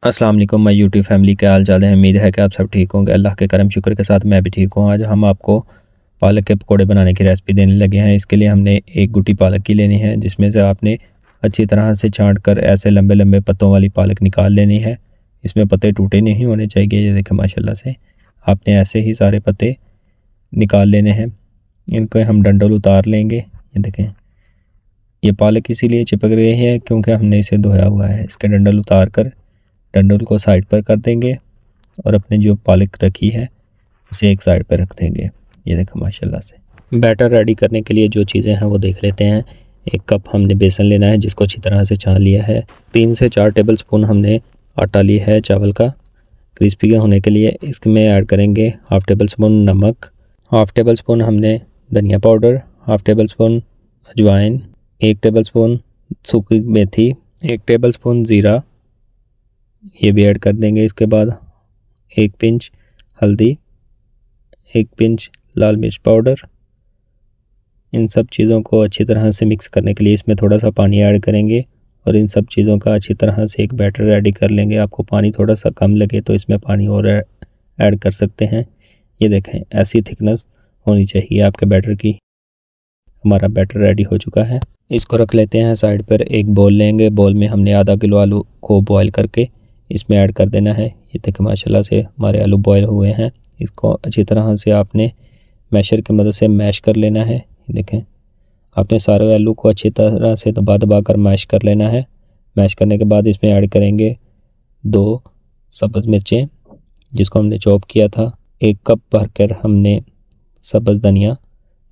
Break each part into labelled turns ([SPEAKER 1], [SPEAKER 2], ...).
[SPEAKER 1] अस्सलाम वालेकुम my YouTube family, क्या हाल चाल है। उम्मीद है कि आप सब ठीक होंगे। अल्लाह के करम शुक्र के साथ मैं भी ठीक हूँ। आज हम आपको पालक के पकोड़े बनाने की रेसिपी देने लगे हैं। इसके लिए हमने एक गुटी पालक की लेनी है, जिसमें से आपने अच्छी तरह से छाँट कर ऐसे लंबे लंबे पत्तों वाली पालक निकाल लेनी है। इसमें पत्ते टूटे नहीं होने चाहिए। ये देखें माशाल्लाह से आपने ऐसे ही सारे पत्ते निकाल लेने हैं। इनको हम डंडल उतार लेंगे। ये देखें, ये पालक इसीलिए चिपक रही है क्योंकि हमने इसे धोया हुआ है। इसके डंडल उतार कर डंडल को साइड पर कर देंगे और अपने जो पालक रखी है उसे एक साइड पर रख देंगे। ये देखो माशाल्लाह से। बैटर रेडी करने के लिए जो चीज़ें हैं वो देख लेते हैं। 1 कप हमने बेसन लेना है, जिसको अच्छी तरह से छान लिया है। 3 से 4 टेबल स्पून हमने आटा लिया है चावल का क्रिस्पी होने के लिए। इसमें ऐड करेंगे हाफ़ टेबल स्पून नमक, हाफ़ टेबल स्पून हमने धनिया पाउडर, हाफ़ टेबल स्पून अजवाइन, 1 टेबल स्पून सूखी मेथी, 1 टेबल स्पून ज़ीरा, ये भी ऐड कर देंगे। इसके बाद 1 पिंच हल्दी, 1 पिंच लाल मिर्च पाउडर। इन सब चीज़ों को अच्छी तरह से मिक्स करने के लिए इसमें थोड़ा सा पानी ऐड करेंगे और इन सब चीज़ों का अच्छी तरह से एक बैटर रेडी कर लेंगे। आपको पानी थोड़ा सा कम लगे तो इसमें पानी और ऐड कर सकते हैं। ये देखें, ऐसी थिकनेस होनी चाहिए आपके बैटर की। हमारा बैटर रेडी हो चुका है। इसको रख लेते हैं साइड पर। एक बोल लेंगे। बोल में हमने आधा किलो आलू को बॉयल करके इसमें ऐड कर देना है। ये देखिए माशाल्लाह से हमारे आलू बॉयल हुए हैं। इसको अच्छी तरह से आपने मैशर की मदद से मैश कर लेना है। देखें, आपने सारे आलू को अच्छी तरह से दबा दबा कर मैश कर लेना है। मैश करने के बाद इसमें ऐड करेंगे 2 सब्ज़ मिर्चें, जिसको हमने चॉप किया था। 1 कप भरकर हमने सब्ज़ धनिया,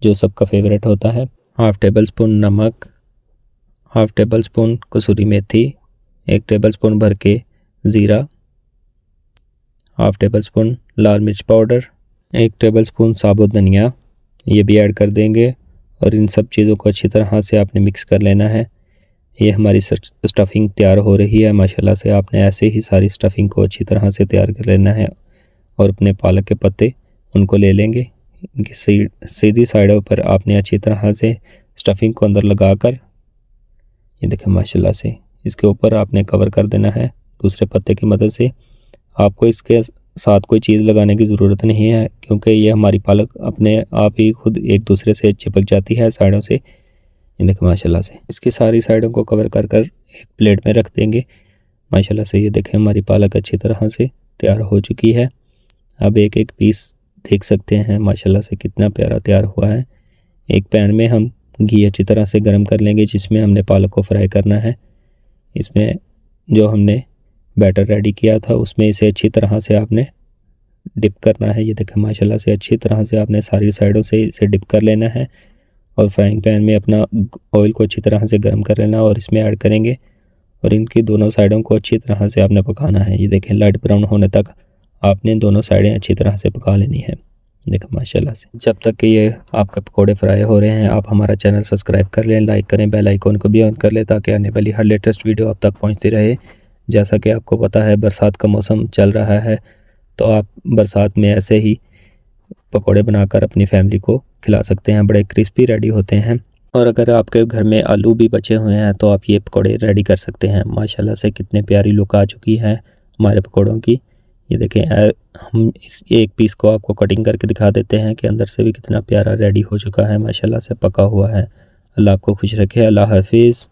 [SPEAKER 1] जो सबका फेवरेट होता है। हाफ़ टेबल स्पून नमक, हाफ़ टेबल स्पून कसूरी मेथी, 1 टेबल स्पून भर के ज़ीरा, हाफ़ टेबल स्पून लाल मिर्च पाउडर, 1 टेबल स्पून साबुत धनिया, ये भी ऐड कर देंगे और इन सब चीज़ों को अच्छी तरह से आपने मिक्स कर लेना है। ये हमारी स्टफ़िंग तैयार हो रही है माशाल्लाह से। आपने ऐसे ही सारी स्टफ़िंग को अच्छी तरह से तैयार कर लेना है और अपने पालक के पत्ते उनको ले लेंगे। इनकी सीधी साइडों पर आपने अच्छी तरह से स्टफ़िंग को अंदर लगा कर, ये देखें माशाल्लाह से, इसके ऊपर आपने कवर कर देना है दूसरे पत्ते की मदद से। आपको इसके साथ कोई चीज़ लगाने की ज़रूरत नहीं है, क्योंकि ये हमारी पालक अपने आप ही खुद एक दूसरे से चिपक जाती है साइडों से। ये देखें माशाल्लाह से। इसकी सारी साइडों को कवर कर कर एक प्लेट में रख देंगे माशाल्लाह से। ये देखें हमारी पालक अच्छी तरह से तैयार हो चुकी है। अब एक एक पीस देख सकते हैं माशाल्लाह से कितना प्यारा तैयार हुआ है। एक पैन में हम घी अच्छी तरह से गर्म कर लेंगे, जिसमें हमने पालक को फ्राई करना है। इसमें जो हमने बैटर रेडी किया था उसमें इसे अच्छी तरह से आपने डिप करना है। ये देखें माशाल्लाह से अच्छी तरह से आपने सारी साइडों से इसे डिप कर लेना है और फ्राइंग पैन में अपना ऑयल को अच्छी तरह से गर्म कर लेना और इसमें ऐड करेंगे और इनकी दोनों साइडों को अच्छी तरह से आपने पकाना है। ये देखें लाइट ब्राउन होने तक आपने दोनों साइडें अच्छी तरह से पका लेनी है। देखें माशाल्लाह से। जब तक कि ये आपके पकोड़े फ्राई हो रहे हैं, आप हमारा चैनल सब्सक्राइब कर लें, लाइक करें, बेल आइकॉन को भी ऑन कर लें ताकि आने वाली हर लेटेस्ट वीडियो आप तक पहुंचती रहे। जैसा कि आपको पता है बरसात का मौसम चल रहा है, तो आप बरसात में ऐसे ही पकोड़े बनाकर अपनी फैमिली को खिला सकते हैं। बड़े क्रिस्पी रेडी होते हैं। और अगर आपके घर में आलू भी बचे हुए हैं तो आप ये पकोड़े रेडी कर सकते हैं। माशाल्लाह से कितने प्यारी लुक आ चुकी है हमारे पकोड़ों की। ये देखें, हम इस एक पीस को आपको कटिंग करके दिखा देते हैं कि अंदर से भी कितना प्यारा रेडी हो चुका है, माशाल्लाह से पका हुआ है। अल्लाह आपको खुश रखे। अल्लाह हाफिज़।